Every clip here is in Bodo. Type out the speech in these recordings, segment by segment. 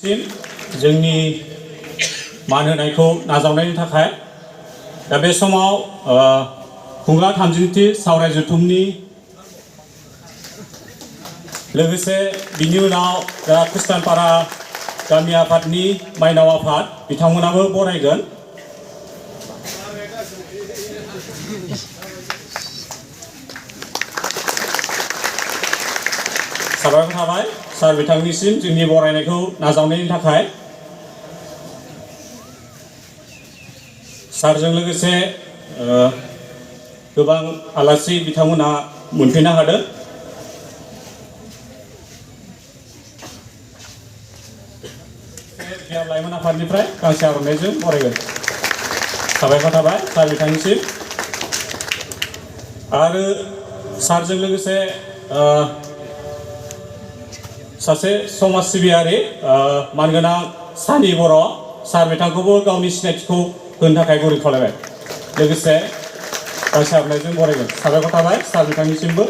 जोंनि मान होनायखौ नाजावनायनि थाखाय दा बे समाव खुंगा थामजिथि सावराय जथुमनि लोगोसे बिनि उनाव दा खृष्टानपारा गामि आफादनि माइनाव आफाद बिथांमोनाबो बरायगोन। साबायखर थाबाय सार बिथांनिसिम जोंनि बरायनायखौ नाजावनायनि थाखाय। सारजों लोगोसे गोबां आलासि बिथांमोना मोनफैनो हादों। लाइमोन आफादनिफ्राय गांसे आर'नाइजों बरायगोन। साबायखर थाबाय सार बिथांनिसिम। आरो सारजों लोगोसे सासे समाज सिबियारि मानगोनां सानि बर' सार बिथांखौबो गावनि सिनायथिखौ होनो थाखाय गुरै खावलायबाय। लोगोसे गांसे आर'नाइजों बरायगोन। साबायखर थाबाय सार बिथांनिसिमबो।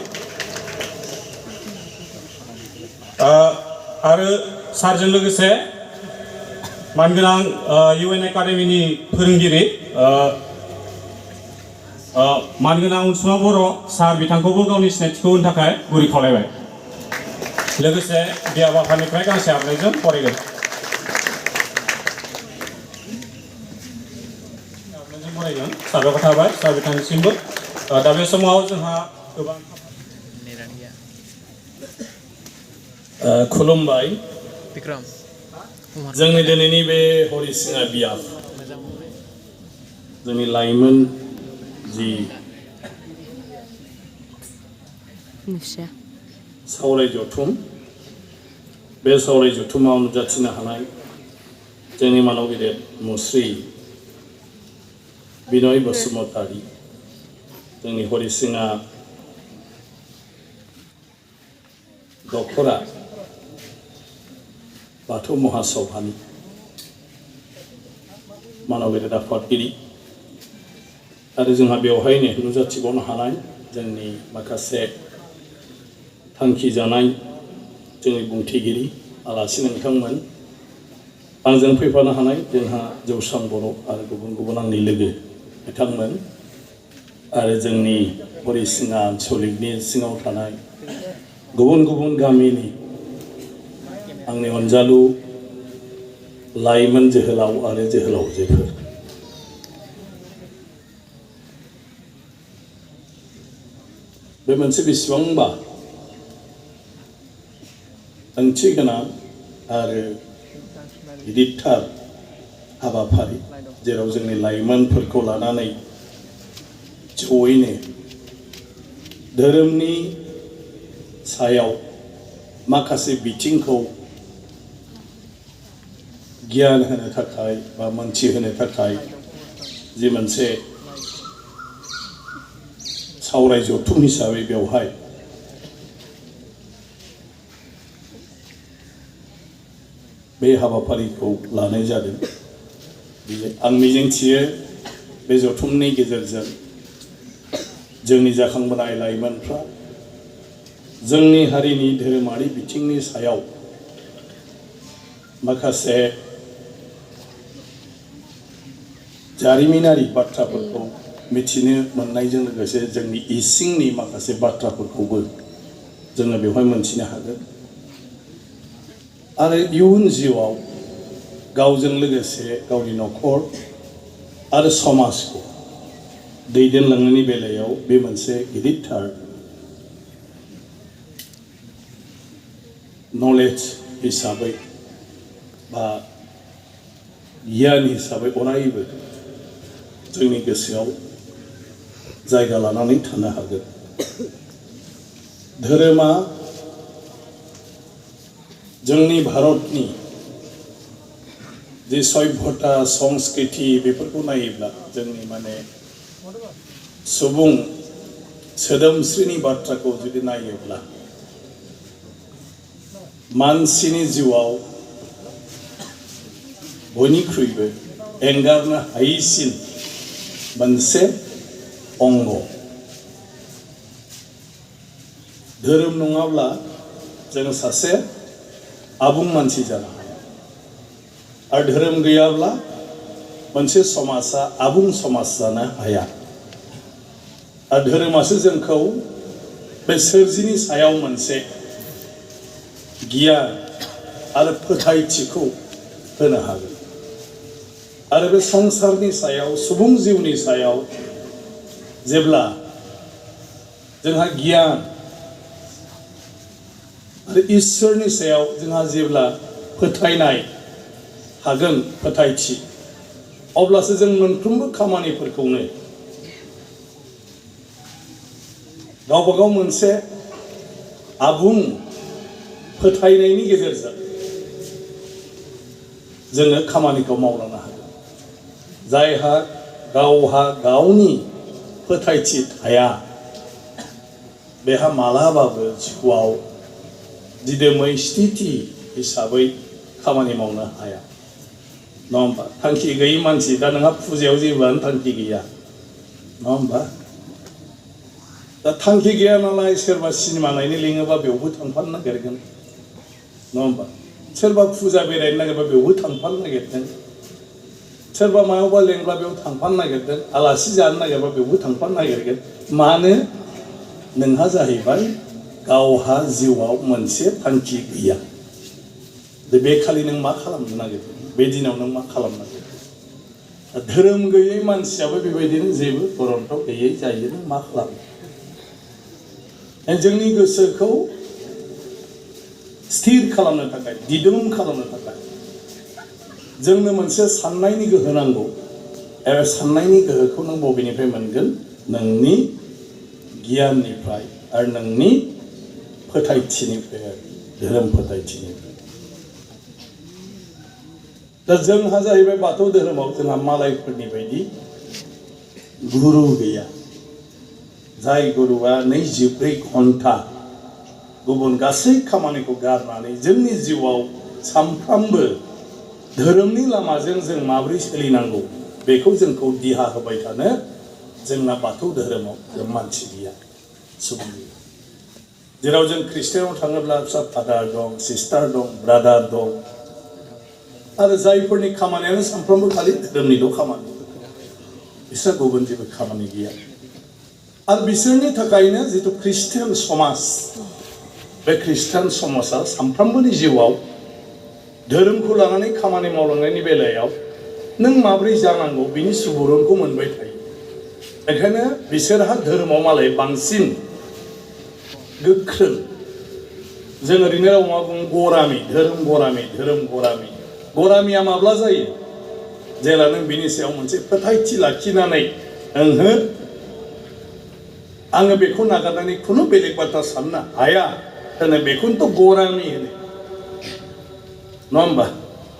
आरो सारजों लोगोसे मानगोनां UN एकाडेमिनि फोरोंगिरि मानगोनां अनसुमा बर' सार बिथांखौबो गावनि सिनायथिखौ होनो थाखाय गुरै खावलायबाय। लोगोसे बिया बाफानिफ्राय गांसे आर'नाइजों बरायगोन। आर'नाइजों बरायगोन। साबायखर थाबाय सार बिथांनिसिमबो। दा बे समाव जोंहा गोबां खुलुमबाय। जोंनि दिनैनि बे हरिसिङा बियाब जोंनि लाइमोन जि सावराय जथुम, बे सावराय जथुमाव नुजाथिनो हानाय जोंनि मानव गेदेर मुस्रि बिनय बसुमतारी, जोंनि हरिसिङा दखरा बाथौ महासभानि मानव गेदेर आफादगिरि आरो जोंहा बेवहायनो नुजाथिबावनो हानाय जोंनि माखासे थांखि जानाय जोंनि बुंथिगिरि आलासि नोंथांमोन, आंजों फैफानो हानाय जोंहा जौस्रां बर' आरो गुबुन गुबुन आंनि लोगो बिथांमोन आरो जोंनि हरिसिङा आनसलिकनि सिङाव थानाय गुबुन गुबुन गामिनि आंनि अनजालु लाइमोन जोहोलाव आरो जोहोलावजोफोर, बे मोनसे बेसेबांबा ओंथि गोनां आरो गिदिरथार हाबाफारि, जेराव जोंनि लाइमोनफोरखौ लानानै जयैनो धोरोमनि सायाव माखासे बिथिंखौ गियान होनो थाखाय बा मोनथिहोनो थाखाय जि मोनसे सावराय जथुम हिसाबै बेवहाय बे हाबाफारिखौ लानाय जादों। आं मिजिंथियो बे जथुमनि गेजेरजों जोंनि जाखांबोनाय लाइमोनफ्रा जोंनि हारिनि धोरोमारि बिथिंनि सायाव माखासे जारिमिनारि बाथ्राफोरखौ मिथिनो मोननायजों लोगोसे जोंनि इसिंनि माखासे बाथ्राफोरखौबो जोङो बेवहाय मोनथिनो हागोन आरो इयुन जिउआव गावजों लोगोसे गावनि न'खर आरो समाजखौ दैदेनलांनायनि बेलायाव बे मोनसे गिदिरथार नलेज हिसाबै बा गियान हिसाबै अरायबो जोंनि गोसोआव जायगा लानानै थानो हागोन। धोरोमा जोंनि भारतनि जे सभ्यता संस्कृति बेफोरखौ नायोब्ला जोंनि माने सुबुं सोदोमस्रिनि बाथ्राखौ जुदि नायोब्ला मानसिनि जिउआव बयनिख्रुइबो एंगारनो हायैसिन मोनसे अंग। धोरोम नङाब्ला जों सासे आबुं मानसि जानो हाया। आरो धोरोम गैयाब्ला मोनसे समाजा आबुं समाज जानो हाया आरो धोरोमासो जोंखौ बे सोरजिनि सायाव मोनसे गियान आरो फोथायथिखौ होनो हागोन आरो बे संसारनि सायाव सुबुं जिउनि सायाव जेब्ला जोंहा गियान आरो इसोरनि सायाव जोंहा जेब्ला फोथायनाय हागोन फोथायथि अब्लासो जों मोनफ्रोमबो खामानिफोरखौनो गावबा गाव मोनसे आबुं फोथायनायनि गेजेरजों जोङो खामानिखौ मावलांनो हागोन जायहा गावहा गावनि फोथायथि थाया बेहा मालाबाबो जिउआव दिदोमै स्थिति हिसाबै खामानि मावनो हाया नङा होमबा थांखि गैयै मानसि दा नोंहा फुजायाव जेबोआनो थांखि गैया नङा होमबा दा थांखि गैया नालाय सोरबा सिनेमा नायनो लिङोबा बेयावबो थांफानो नागिरगोन नङा होमबा सोरबा फुजा बेरायनो नागिरबा बेयावबो थांफानो नागिरदों सोरबा मायावबा लेंब्ला बेयाव थांफानो नागिरदों आलासि जानो नागिरबा बेयावबो थांफानो नागिरगोन मानो नोंहा जाहैबाय गावहा जिउआव मोनसे थांखि गैया बे खालि नों मा खालामनो नागिरदों बे दिनाव नों मा खालामनो नागिरदों धोरोम गैयै मानसियाबो बेबायदिनो जेबो गरन्थ गैयै जायो नों मा खालामो जोंनि गोसोखौ स्थिर खालामनो थाखाय दिदोम खालामनो थाखाय जोंनो मोनसे साननायनि गोहो नांगौ एबा साननायनि गोहोखौ नों बबेनिफ्राय मोनगोन नोंनि गियाननिफ्राय आरो नोंनि फोथायथिनिफ्राय धोरोम फोथायथिनिफ्राय दा जोंहा जाहैबाय बाथौ धोरोमाव जोंहा मालायफोरनि बायदि गुरु गैया जाय गुरुआ 24 घन्टा गुबुन गासै खामानिखौ गारनानै जोंनि जिउआव सानफ्रामबो धोरोमनि लामाजों जों माबोरै सोलिनांगौ बेखौ जोंखौ दिहा होबाय थानो जोंना बाथौ धोरोमाव जों मानसि गैया सुबुं गैया जेराव जों ख्रिस्टियानाव थाङोब्ला फिसा फादार दं सिस्टार दं ब्रादार दं आरो जायफोरनि खामानियानो सानफ्रोमबो खालि धोरोमनिल' खामानि बिसोर गुबुन जेबो खामानि गैया आरो बिसोरनि थाखायनो जिथु ख्रिस्टियान समाज बे ख्रिस्टियान समाजा सानफ्रोमबोनि जिउआव धोरोमखौ लानानै खामानि मावलांनायनि बेलायाव नों माबोरै जानांगौ बिनि सुबुरुनखौ मोनबाय थायो बेखायनो बिसोरहा धोरोमाव मालाय बांसिन गोख्रों जों ओरैनो राव मा बुङो गरामि धोरोम गरामि गरामिया माब्ला जायो जेला नों बिनि सायाव मोनसे फोथायथि लाखिनानै ओंहो आङो बेखौ नागारनानै खुनु बेलेग बाथ्रा साननो हाया होनो बेखौनोथ' गरामि होनो नङा होमबा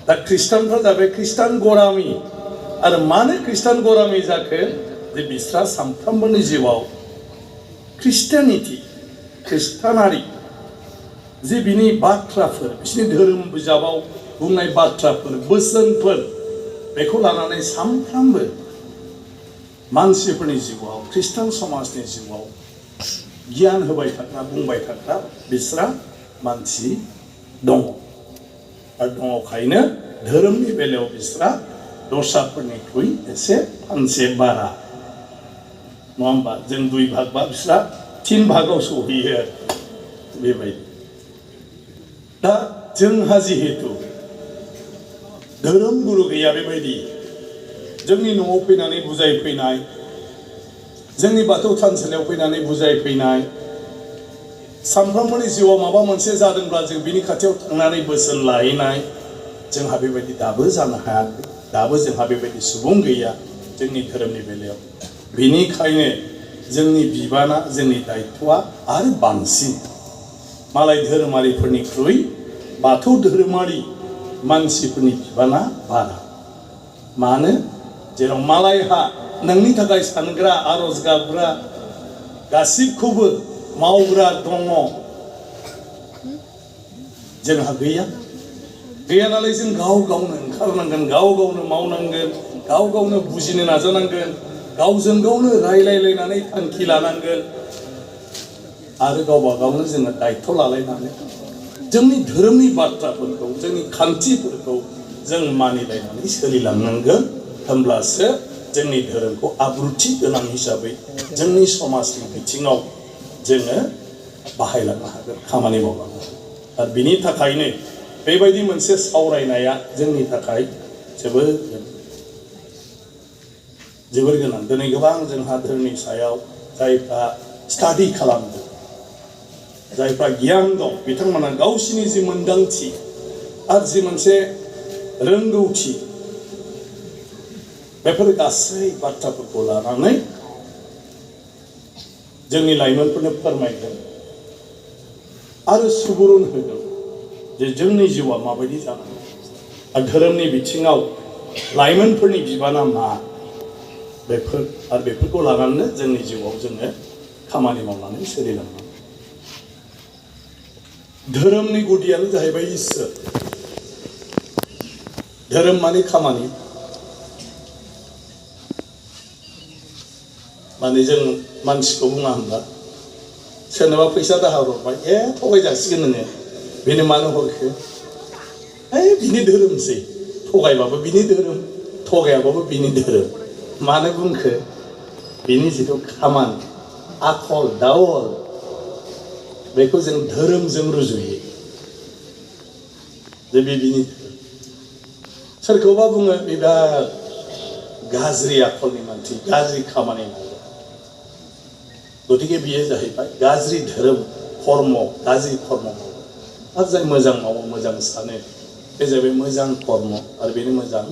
दा ख्रिस्टानफ्रा जाबाय ख्रिस्टान गरामि आरो मानो ख्रिस्टान गरामि जाखो जे बिस्रा सानफ्रोमबोनि जिउआव ख्रिस्टियानिटि ख्रिस्टानारि जे बिनि बाथ्राफोर बिसोरनि धोरोम बिजाबाव बुंनाय बाथ्राफोर बोसोनफोर बेखौ लानानै सानफ्रामबो मानसिफोरनि जिउआव ख्रिस्टान समाजनि जिउआव गियान होबाय थाग्रा बुंबाय थाग्रा बिस्रा मानसि दङ आरो दङखायनो धोरोमनि बेलायाव बिस्रा दस्राफोरनिख्रुइ एसे फानसे बारा नङा होमबा जों 2 भाग बा बिस्रा 3 भागाव सहैयो बेबायदि दा जोंहा जिहेतु धोरोम गुरु गैया बेबायदि जोंनि न'आव फैनानै बुजायफैनाय जोंनि बाथौ थानसालियाव फैनानै बुजायफैनाय सानफ्रोमबोनि जिउआव माबा मोनसे जादोंब्ला जों बिनि खाथियाव थांनानै बोसोन लाहैनाय जोंहा बेबायदि दाबो जानो हायाखै दाबो जोंहा बेबायदि सुबुं गैया जोंनि धोरोमनि बेलायाव बेनिखायनो जोंनि बिबाना जोंनि दायित्वआ आरो बांसिन मालाय धोरोमारिफोरनिख्रुइ बाथौ धोरोमारि मानसिफोरनि बिबाना बारा मानो जेराव मालायहा नोंनि थाखाय सानग्रा आरज गाबग्रा गासिबखौबो मावग्रा दङ जोंहा गैया नालाय जों गाव गावनो ओंखारनांगोन गाव गावनो मावनांगोन गाव गावनो बुजिनो नाजानांगोन गावजों गावनो रायलायलायनानै थांखि लानांगोन आरो गावबा गावनो जोङो दायित्व लालायनानै जोंनि धोरोमनि बाथ्राफोरखौ जोंनि खान्थिफोरखौ जों मानिलायनानै सोलिलांनांगोन होमब्लासो जोंनि धोरोमखौ आब्रुथि गोनां हिसाबै जोंनि समाजनि बिथिङाव जोङो बाहायलांनो हागोन खामानि मावलांनो हागोन आरो बिनि थाखायनो बेबायदि मोनसे सावरायनाया जोंनि थाखाय जोबोर गोनां दिनै गोबां जोंहा धोरोमनि सायाव जायफ्रा स्टाडि खालामदों जायफ्रा गियान दं बिथांमोना गावसिनि जि मोनदांथि आरो जि मोनसे रोंगौथि बेफोर गासै बाथ्राफोरखौ लानानै जोंनि लाइमोनफोरनो फोरमायगोन आरो सुबुरुन होगोन जे जोंनि जिउआ माबायदि जानांगौ आरो धोरोमनि बिथिङाव लाइमोनफोरनि बिबाना मा बेफोरखौ लानानै जोंनि जिउआव जोङो खामानि मावनानै सोलिलांनांगौ धोरोमनि गुदियानो जाहैबाय इसोर धोरोम माने खामानि माने जों मानसिखौ बुङा होनबा सोरनोबा फैसा दाहार हरबाय थगाय जासिगोन नोङो बेनो मानो हरखो बिनि धोरोमसै थगायबाबो बिनि धोरोम थगायाबाबो बिनि धोरोम मानो बुंखो बिनि जिथु खामानि आखल दावल बेखौ जों धोरोमजों रुजुयो जे बिनि सोरखौबा बुङो बिराद गाज्रि आखलनि मानसि गाज्रि खामानि मावो गतिके बियो जाहैबाय गाज्रि धोरोम गाज्रि कर्म मावो आरो जाय मोजां मावो मोजां सानो बे जाहैबाय मोजां कर्म आरो बेनो मोजां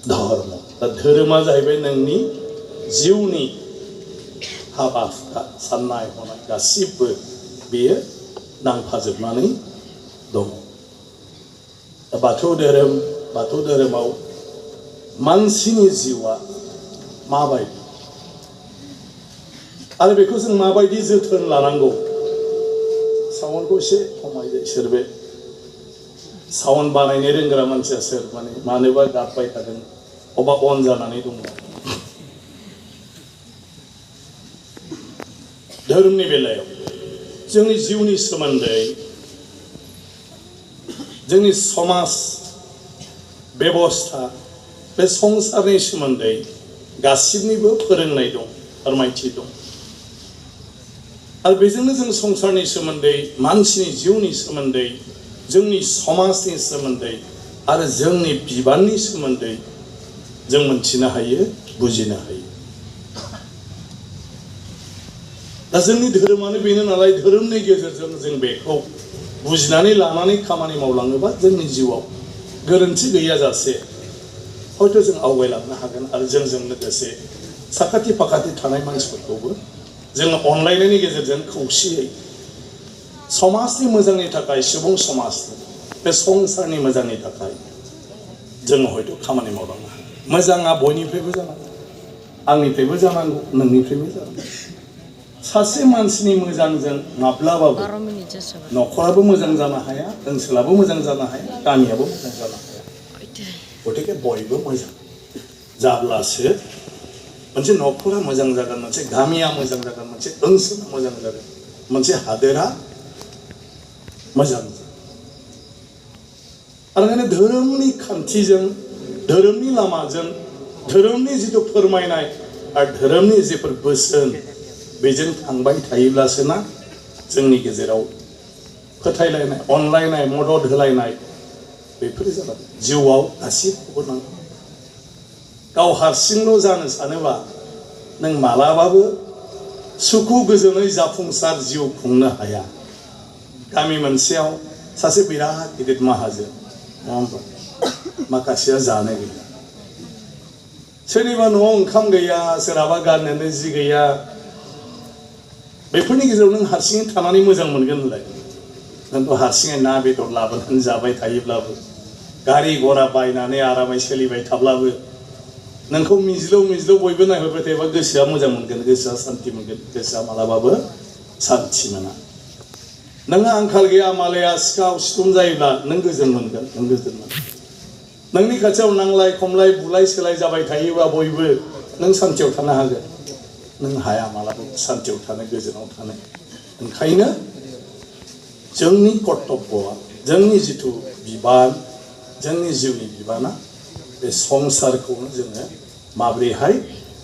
धर्म दा धोरोमा जाहैबाय नोंनि जिउनि हाबा हुखा साननाय हनाय गासिबो बेयो नांफाजोबनानै दङ बाथौ धोरोमाव मानसिनि जिउआ माबायदि आरो बेखौ जों माबायदि जोथोन लानांगौ साउन्डखौ एसे खमायदो सोरबे साउन्ड बानायनो रोंग्रा मानसिया सोर माने मानोबा गाबबाय थादों अबा अन जानानै दङ धोरोमनि बेलायाव जोंनि जिउनि सोमोन्दै जोंनि समाज बेबस्था बे संसारनि सोमोन्दै गासिबनिबो फोरोंनाय दं फोरमायथि दं आरो बेजोंनो जों संसारनि सोमोन्दै मानसिनि जिउनि सोमोन्दै जोंनि समाजनि सोमोन्दै आरो जोंनि बिबाननि सोमोन्दै जों मोनथिनो हायो बुजिनो हायो दा जोंनि धोरोमानो बेनो नालाय धोरोमनि गेजेरजों जों बेखौ बुजिनानै लानानै खामानि मावलाङोबा जोंनि जिउआव गोरोन्थि गैयाजासे हयथ' जों आवगायलांनो हागोन आरो जोंजों लोगोसे साखाथि फाखाथि थानाय मानसिफोरखौबो जोङो अनलायनायनि गेजेरजों खौसेयै समाजनि मोजांनि थाखाय सुबुं समाजनि बे संसारनि मोजांनि थाखाय जोङो हयथ' खामानि मावलांनो हागोन मोजाङा बयनिफ्रायबो जानांगौ आंनिफ्रायबो जानांगौ नोंनिफ्रायबो जानांगौ सासे मानसिनि मोजांजों माब्लाबाबो न'खराबो मोजां जानो हाया ओनसोलाबो मोजां जानो हाया गामियाबो मोजां जानो हाया गतिके बयबो मोजां जाब्लासो मोनसे न'खरा मोजां जागोन मोनसे गामिया मोजां जागोन मोनसे ओनसोला मोजां जागोन मोनसे हादोरा मोजां जागोन आरो ओंखायनो धोरोमनि खान्थिजों धोरोमनि लामाजों धोरोमनि जिथु फोरमायनाय आरो धोरोमनि जिफोर बोसोन बेजों थांबाय थायोब्लासो ना जोंनि गेजेराव फोथायलायनाय अनलायनाय मदद होलायनाय बेफोरो जाबाय जिउआव गासिबखौबो नांगौ गाव हारसिंल' जानो सानोबा नों मालाबाबो सुखु गोजोनै जाफुंसार जिउ खुंनो हाया गामि मोनसेयाव सासे बिराद गिदिर माहाजोन नङा होमबा माखासेया जानो गैया सोरनिबा न'आव ओंखाम गैया सोरहाबा गाननोनो जि गैया बेफोरनि गेजेराव नों हारसिङै थानानै मोजां मोनगोन होनलाय नोंथ' हारसिङै ना बेदर लाबोनानै जाबाय थायोब्लाबो गारि घरा बायनानै आरामै सोलिबाय थाब्लाबो नोंखौ मिज्लौ बयबो नायहरबाय थायोबा गोसोआ मोजां मोनगोन गोसोआ सान्थि मोनगोन गोसोआ मालाबाबो सान्थि मोना नोंहा आंखाल गैया मालाया सिखाव सिथुम जायोब्ला नों गोजोन मोनगोन नोंनि खाथियाव नांलाय खमलाय बुलाय सोलाय जाबाय थायोबा बयबो नों सान्थियाव थानो हागोन नों हाया मालाबा सान्थियाव थानो गोजोनाव थानो ओंखायनो जोंनि कर्तब्यआ जोंनि जिथु बिबान जोंनि जिउनि बिबाना बे संसारखौनो जोङो माब्रैहाय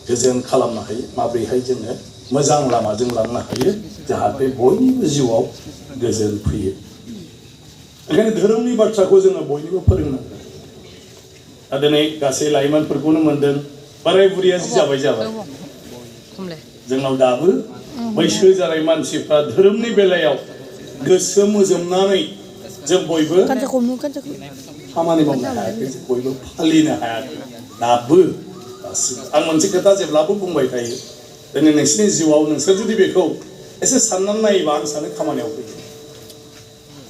गोजोन खालामनो हायो माब्रैहाय जोङो मोजां लामाजों लांनो हायो जाहाथे बयनिबो जिउआव गोजोन फैयो ओंखायनो धोरोमनि बाथ्राखौ जोङो बयनिबो फोरोंनांगोन दा दिनै गासै लाइमोनफोरखौनो मोनदों बोराय बुरिया जि जाबाय जोंनाव दाबो बैसो जानाय मानसिफ्रा धोरोमनि बेलायाव गोसो मोजोमनानै जों बयबो खामानि मावनो हायाखै जों बयबो फालिनो हायाखै दाबो आं मोनसे खोथा जेब्लाबो बुंबाय थायो दिनै नोंसिनि जिउआव नोंसोर जुदि बेखौ एसे साननानै नायोबा आं सानो खामानियाव फैयो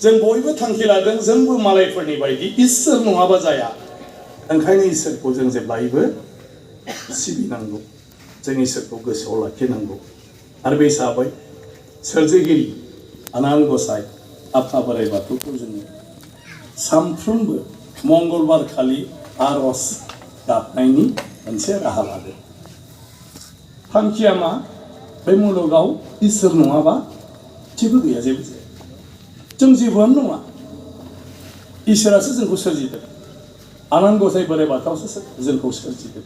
जों बयबो थांखि लादों जोंबो मालायफोरनि बायदि इसोर नङाबा जाया ओंखायनो इसोरखौ जों जेब्लायबो सिबिनांगौ जों इसोरखौ गोसोआव लाखिनांगौ आरो बे हिसाबै सोरजिगिरि आनान गसाइ आफा बोराइ बाथौखौ जोङो सानफ्रोमबो मंगलबार खालि आर'ज गाबनायनि मोनसे राहा लादों थांखिया मा बे मुलुगाव इसोर नङाबा जेबो गैया जेबो जाया जों जेबोआनो नङा इसोरासो जोंखौ सोरजिदों आनान गसाइ बोराइ बाथौआसो जोंखौ सोरजिदों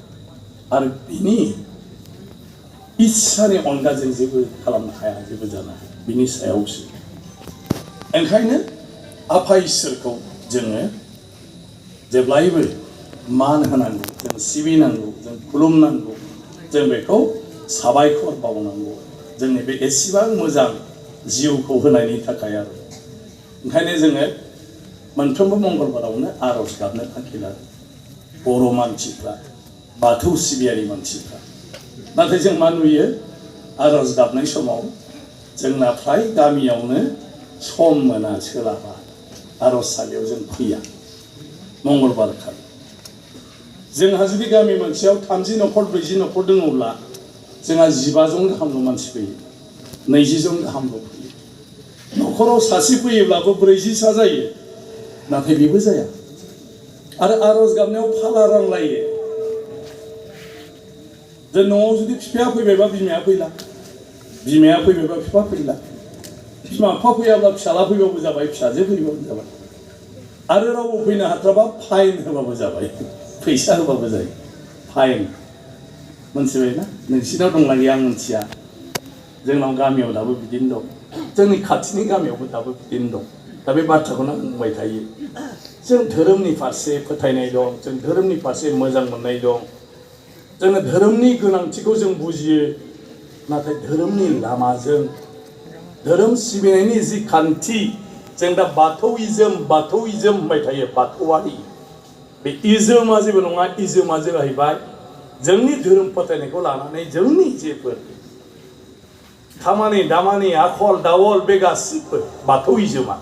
आरो बिनि इस्सानि अनगा जों जेबो खालामनो हाया जेबो जानो हाया बिनि सायावसो ओंखायनो आफा इसोरखौ जोङो जेब्लायबो मान होनांगौ जों सिबिनांगौ जों खुलुमनांगौ जों बेखौ साबायखर बावनांगौ जोंनि बे एसेबां मोजां जिउखौ होनायनि थाखाय आरो ओंखायनो जोङो मोनफ्रोमबो मंगलबारावनो आर'ज गाबनो थांखि लादों बर' मानसिफ्रा बाथौ सिबियारि मानसिफ्रा नाथाय जों मा नुयो आर'ज गाबनाय समाव जोंना फ्राय गामियावनो सम मोना सोलाबा आर'जसालियाव जों फैया मंगलबार खालि जोंहा जुदि गामि मोनसेयाव 30 न'खर 40 न'खर दङब्ला जोंहा 15 जन गाहामल' मानसि फैयो 20 जन गाहामल' फैयो न'खराव सासे फैयोब्लाबो 40 सा जायो नाथाय बेबो जाया आरो आर'ज गाबनायाव फाला रानलायो जों न'आव जुदि बिफाया फैबायबा बिमाया फैला बिमाया फैबायबा बिफा फैला बिमा बिफा फैयाब्ला फिसाला फैबाबो जाबाय फिसाजो फैबाबो जाबाय आरो रावबो फैनो हाथाराबा फाइन होबाबो जाबाय फैसा होबाबो जायो फाइन मोनथिबायना नोंसिनाव दंना गैया आं मिथिया जोंनाव गामियाव दाबो बिदिनो दं जोंनि खाथिनि गामियावबो दाबो बिदिनो दं दा बे बाथ्राखौनो आं बुंबाय थायो जों धोरोमनि फारसे फोथायनाय दं जों धोरोमनि फारसे मोजां मोननाय दं जोङो धोरोमनि गोनांथिखौ जों बुजियो नाथाय धोरोमनि लामाजों धोरोम सिबिनायनि जि खान्थि जों दा बाथौइजम होनबाय थायो बाथौआरि बे इजोमा जेबो नङा इजोमा जाहैबाय जोंनि धोरोम फोथायनायखौ लानानै जोंनि जेफोर खामानि दामानि आखल दावल बे गासिबो बाथौइजोमा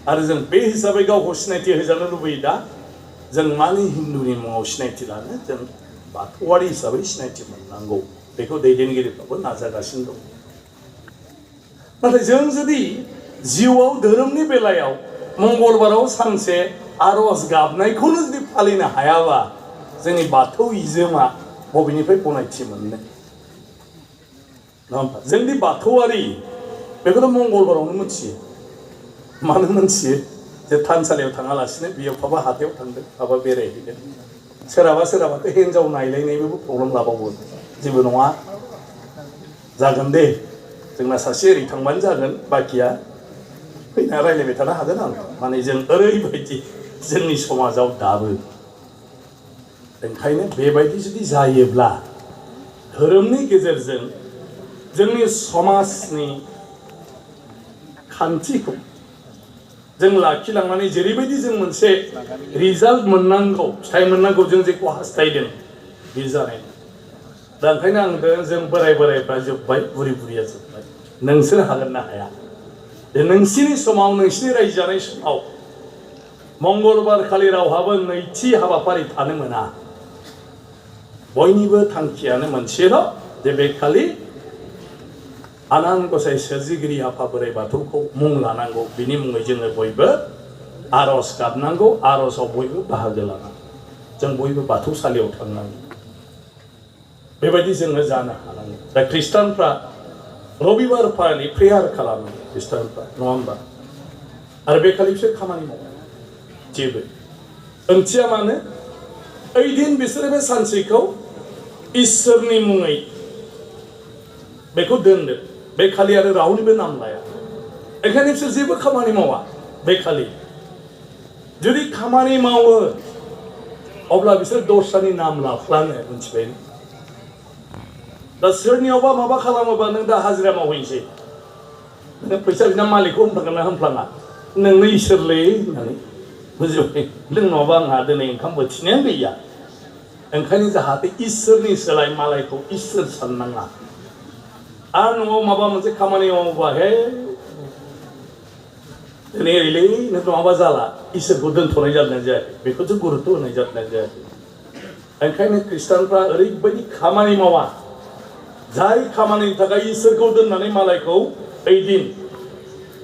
आरो जों बे हिसाबै गावखौ सिनायथि होजानो लुबैयो दा जों मानि हिन्दुनि मुङाव सिनायथि लानो जों बाथौआरि हिसाबै सिनायथि मोननांगौ बेखौ दैदेनगिरिफ्राबो नाजागासिनो दं नाथाय जों जुदि जिउआव धोरोमनि बेलायाव मंगलबाराव सानसे आर'ज गाबनायखौनो जुदि फालिनो हायाबा जोंनि बाथौइजोमा बबेनिफ्राय गनायथि मोननो नङा होमबा जोंनि बाथौआरि बेखौथ' मंगलबारावनो मिथियो मानो मिथियो जे थानसालियाव थाङालासिनो बेयाव खाबा हाथायाव थांदों खाबा बेरायहैदों सोरहाबाथ' हिन्जाव नायलायनायनिबो प्रब्लेम लाबावो जेबो नङा जागोन दे जोंना सासे ओरै थांबानो जागोन बाखिया फैना रायज्लायबाय थानो हागोन आं माने जों ओरैबायदि जोंनि समाजाव दाबो ओंखायनो बेबायदि जुदि जायोब्ला धोरोमनि गेजेरजों जोंनि समाजनि खान्थिखौ जों लाखिलांनानै जेरैबायदि जों मोनसे रिजाल्ट मोननांगौ फिथाइ मोननांगौ जों जेखौ हास्थायदों बे जानाय दा ओंखायनो आं जों बोराइफ्रा जोब्बाय बुरि बुरिया जोब्बाय नोंसोर हागोन ना हाया नोंसिनि समाव नोंसिनि रायजो जानाय समाव मंगलबार खालि रावहाबो नैथि हाबाफारि थानो मोना बयनिबो थांखियानो मोनसेल' जे बे खालि आनान गसाइ सोरजिगिरि आफा बोराइ बाथौखौ मुं लानांगौ बिनि मुङै जोङो बयबो आर'ज गाबनांगौ आर'जआव बयबो बाहागो लानांगौ जों बयबो बाथौसालियाव थांनांगौ बेबायदि जोङो जानो हानांगौ दा ख्रिस्टानफ्रा रबिबार खालि प्रेयार खालामो ख्रिस्टानफ्रा नङा होमबा आरो बे खालि बिसोर खामानि मावो जेबो ओंथिया मानो ओइदिन बिसोरो बे सानसेखौ इसोरनि मुङै बेखौ दोनदो बे खालि आरो रावनिबो नाम लाया ओंखायनो बिसोर जेबो खामानि मावा बे खालि जुदि खामानि मावो अब्ला बिसोर दस्रानि नाम लाफ्लाङो मिथिबाय दा सोरनियावबा माबा खालामोबा नों दा हाजिरा मावहैनोसै नों फैसा बिना मालिकखौ होनफ्लांगोन ना होनफ्लाङा नोंनो इसोरलै होननानै बुजिबाय नों नङाबा आंहा दिनै ओंखाम बोथिनायानो गैया ओंखायनो जाहाथे इसोरनि सोलाय मालायखौ इसोर साननाङा आरो न'आव माबा मोनसे खामानि मावोबा हे दिनै ओरैलै नों नङाबा जाला इसोरखौ दोनथ'नाय जादों जायाखै बेखौसो गुरुत्व होनाय जादों जायाखै ओंखायनो खृष्टानफ्रा ओरैबायदि खामानि मावा जाय खामानिनि थाखाय इसोरखौ दोननानै मालायखौ ओइदिन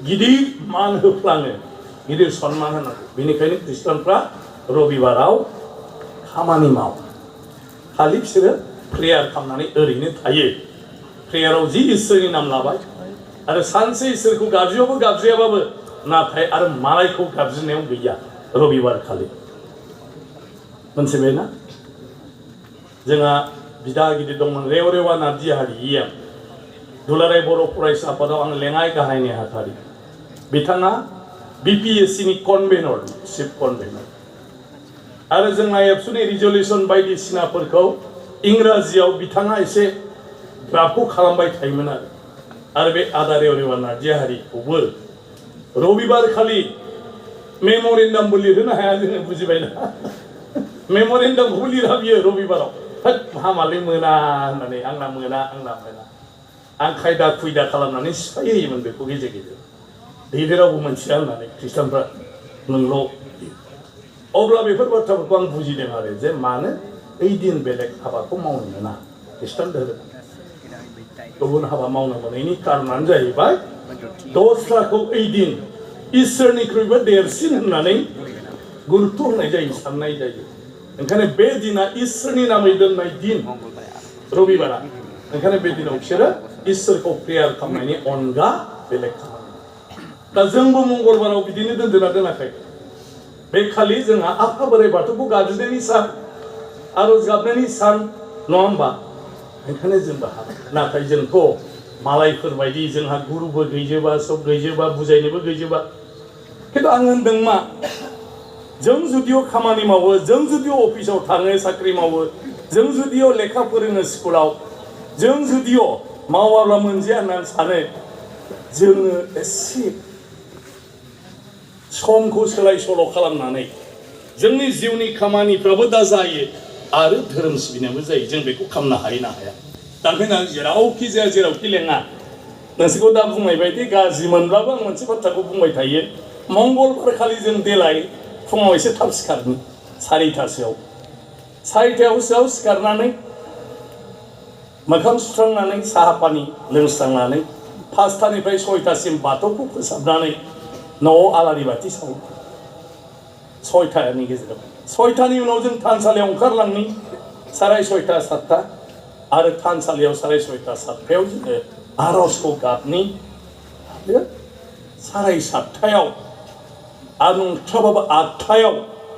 गिदिर मान होफ्लाङो गिदिर सन्मान होनांगौ बेनिखायनो खृष्टानफ्रा रबिबाराव खामानि मावा खालि बिसोरो प्रेयार खालामनानै ओरैनो थायो प्रेयाराव जि इसोरनि नाम लाबाय आरो सानसे इसोरखौ गाबज्रियावबो गाबज्रियाबाबो नाथाय आरो मालायखौ गाबज्रिनायाव गैया रबिबार खालि मोनथिबायना जोंहा बिदा गिदिर दंमोन रेवरेवा नार्जि हारि इएम दुलाराय बर' फरायसा आफादाव आं लेङाइ गाहाय नेहाथारि बिथाङा BPSCनि कनभेनर चिफ कनभेनर आरो जोंना एबसुनि रिजलिउसन बायदिसिनाफोरखौ इंराजियाव बिथाङा एसे ड्राफ्टखौ खालामबाय थायोमोन आरो बे आदा रेवरेवा नार्जि हारिखौबो रबिबार खालि मेम'रेन्डामबो लिरहोनो हाया जोङो बुजिबायना मेम'रेन्डामखौबो लिरहा बियो रबिबाराव हामालै मोना होननानै आंना मोना आं खायदा खुयदा खालामनानै सिफाय होयोमोन बेखौ गेजेर गेजेर बे रावबो मोनथिया होननानै खृष्टानफ्रा नोंल' अब्ला बेफोर बाथ्राफोरखौ आं बुजिदों आरो जे मानो ओइ दिन बेलेग हाबाखौ मावनो मोना खृष्टान धोरोम गुबुन हाबा मावनो मोनैनि कारनानो जाहैबाय दस्राखौ ओइ दिन इसोरनिख्रुइबो देरसिन होननानै गुरुत्व होनाय जायो साननाय जायो ओंखायनो बे दिना इसोरनि नामै दोननाय दिन रबिबारा ओंखायनो बे दिनाव बिसोरो इसोरखौ प्रेयार खालामनायनि अनगा बेलेग खामानि दा जोंबो मंगलबाराव बिदिनो दोनदोंना दोनाखै बे खालि जोंहा आफा बोराइ बाथौखौ गाबज्रिनायनि सान आरज गाबनायनि सान नङा होमबा ओंखायनो जोंबो हाबा नाथाय जोंथ' मालायफोरबायदि जोंहा गुरुबो गैजोबा सब गैजोबा बुजायनोबो गैजोबा खिन्थु आं होनदों मा जों जुदिअ खामानि मावो जों जुदिअ अफिसाव थाङो साख्रि मावो जों जुदिअ लेखा फोरोङो स्कुलाव जों जुदिअ मावाब्ला मोनजाया होननानै सानो जोङो एसे समखौ सोलाय सोल' खालामनानै जोंनि जिउनि खामानिफ्राबो दा जायो आरो धोरोम सिबिनायबो जायो जों बेखौ खालामनो हायो ना हाया दा ओंखायनो आं जेरावखि जाया जेरावखि लेङा नोंसोरखौ दा बुंनाय बायदि गाज्रि मोनब्लाबो आं मोनसे बाथ्राखौ बुंबाय थायो मंगलबार खालि जों देलाय फुङाव एसे थाब सिखारनि 4:00 सिखारनानै मोखां सुस्रांनानै साहा पानि लोंस्रांनानै 5टानिफ्राय 6टासिम बाथौखौ फोसाबनानै न'आव आलारि बाथि सावो 6टानि गेजेराव 6टानि उनाव जों थानसालियाव ओंखारलांनि 6:30 7टा आरो थानसालियाव 6:30 7टायाव जोङो आर'जखौ गाबनि 7:30 आरो नंथ्राबाबो 8टायाव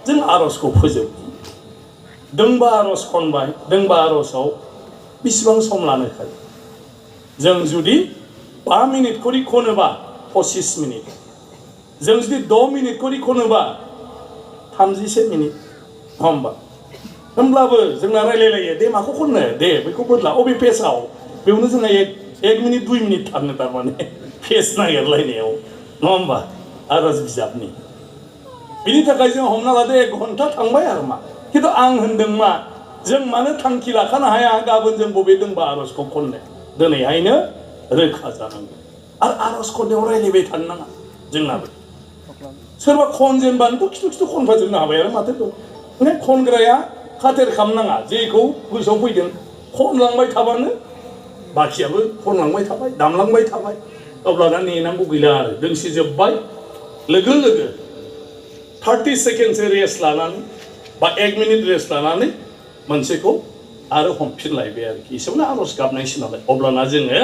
जों आर'जखौ फोजोबो दोंबा आर'ज खनबाय दोंबा आर'जआव बेसेबां सम लानो खायो जों जुदि 5 मिनिट खरि खनोबा 25 मिनिट जों जुदि 6 मिनिट खरि खनोबा 31 मिनिट होमबा होमब्लाबो जोंना रायलायलायो दे माखौ खननो दे बेखौ बोदला अबे पेजआव बेयावनो जोंना 1 मिनिट 2 मिनिट थाङो थारमाने पेज नागिरलायनायाव नङा होमबा आर'ज बिजाबनि बिनि थाखाय जों हमना लादो 1 घन्टा थांबाय आरो मा खिन्थु आं होनदों मा जों मानो थांखि लाखानो हाया गाबोन जों बबे दोंबा आर'जखौ खननो दिनैहायनो रोखा जानांगौ आरो आर'ज खननायाव रायलायबाय थानो नाङा जोंनाबो सोरबा खनजेनबानोथ' खिथु खनफाजोबनो हाबाय आरो माथो माने खनग्राया खाथेर खालामनाङा जेखौ गोसोआव फैदों खनलांबाय थाबानो बाखियाबो खनलांबाय थाबाय दामलांबाय थाबाय अब्लाना नेनांगौ गैला आरो दोंसे जोब्बाय लोगो लोगो 30 सेकेन्डसो रेस्ट लानानै बा 1 मिनिट रेस्ट लानानै मोनसेखौ आरो हमफिनलायबाय आरोखि एसेयावनो आर'ज गाबनायसै नालाय अब्लाना जोङो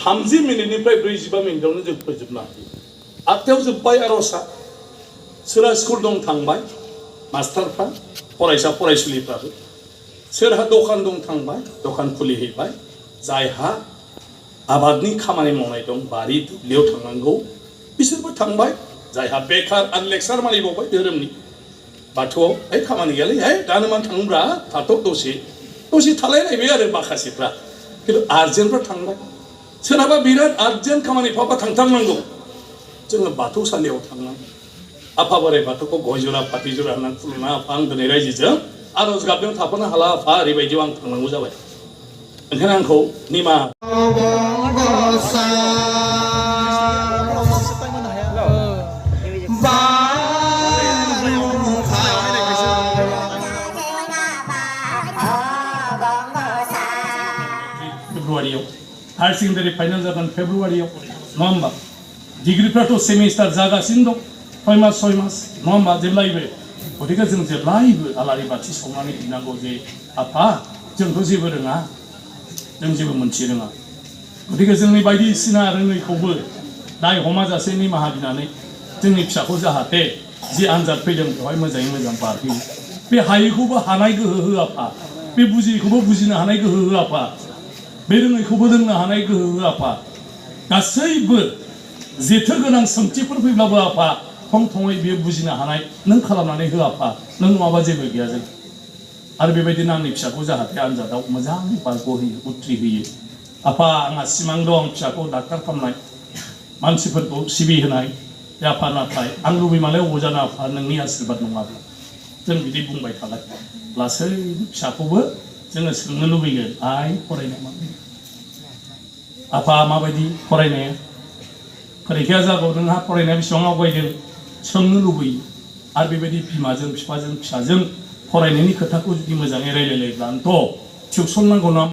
30 मिनिटनिफ्राय 45 मिनिटावनो जों फोजोबनो हायो 8टायाव जोब्बाय आर'जआ सोरहा स्कुल दं थांबाय मास्टारफ्रा फरायसा फरायसुलिफ्राबो सोरहा दखान दं थांबाय दखान खुलिहैबाय जायहा आबादनि खामानि मावनाय दं बारि दुब्लियाव थांनांगौ बिसोरबो थांबाय जायहा बेकार आरो लेक्सार मारिबावबाय धोरोमनि बाथौआव है खामानि गैयालै है दानो मान थाङोब्रा थाथ' दसे थालायलायबाय आरो माखासेफ्रा खिन्थु आर्जेन्टफ्रा थांबाय सोरहाबा बिराद आर्जेन्ट खामानि फाबा थांथारनांगौ जोङो बाथौसालियाव थांनांगौ आफा बोराइ बाथौखौ गय जरा फाथै जरा होननानै खुलुमना आफा आं दिनै रायजोजों आरज गाबनायाव थाफानो हाला आफा ओरैबायदियाव आं थांनांगौ जाबाय ओंखायनो आंखौ निमाहा फेब्रुवारियाव हायार सेकेन्डारि फाइनाल जागोन फेब्रुवारियाव नङा होमबा डिग्रिफ्राथ' सेमिस्टार जागासिनो दं 6 मास नङा होमबा जेब्लायबो गतिके जों जेब्लायबो आलारि बाथि सावनानै दिनांगौ जे आफा जोंथ' जेबो रोङा जों जेबो मोनथि रोङा गतिके जोंनि बायदिसिना रोङैखौबो दाय हमाजासे निमाहा बिनानै जोंनि फिसाखौ जाहाथे जि आनजाद फैदों बेवहाय मोजाङै मोजां बारहोयो बे हायैखौबो हानाय गोहो हो आफा बे बुजियैखौबो बुजिनो हानाय गोहो हो आफा बे रोङैखौबो रोंनो हानाय गोहो हो आफा गासैबो जेथो गोनां सोंथिफोर फैब्लाबो आफा थं थङै बियो बुजिनो हानाय नों खालामनानै हो आफा नों नङाबा जेबो गैया जों आरो बेबायदिनो आंनि फिसाखौ जाहाथे आनजादाव मोजाङै बारग'होयो उथ्रिहोयो आफा आंहा सिमां दं फिसाखौ डाक्टार खालामनाय मानसिफोरखौ सिबिहोनाय आफा नाथाय आं लुबैमालाय अबाव जानो आफा नोंनि आशीर्बाद नङाब्ला जों बिदि बुंबाय थालाय लासै फिसाखौबो जोङो सोंनो लुबैगोन आइ फरायनाय माबायदि आफा माबायदि फरायनाया फरिखाया जागौ नोंहा फरायनाया बेसेबां आवगायदों सोंनो लुबैयो आरो बेबायदि बिमाजों बिफाजों फिसाजों फरायनायनि खोथाखौ जुदि मोजाङै रायलायलायब्लानोथ' टिउसन नांगौ ना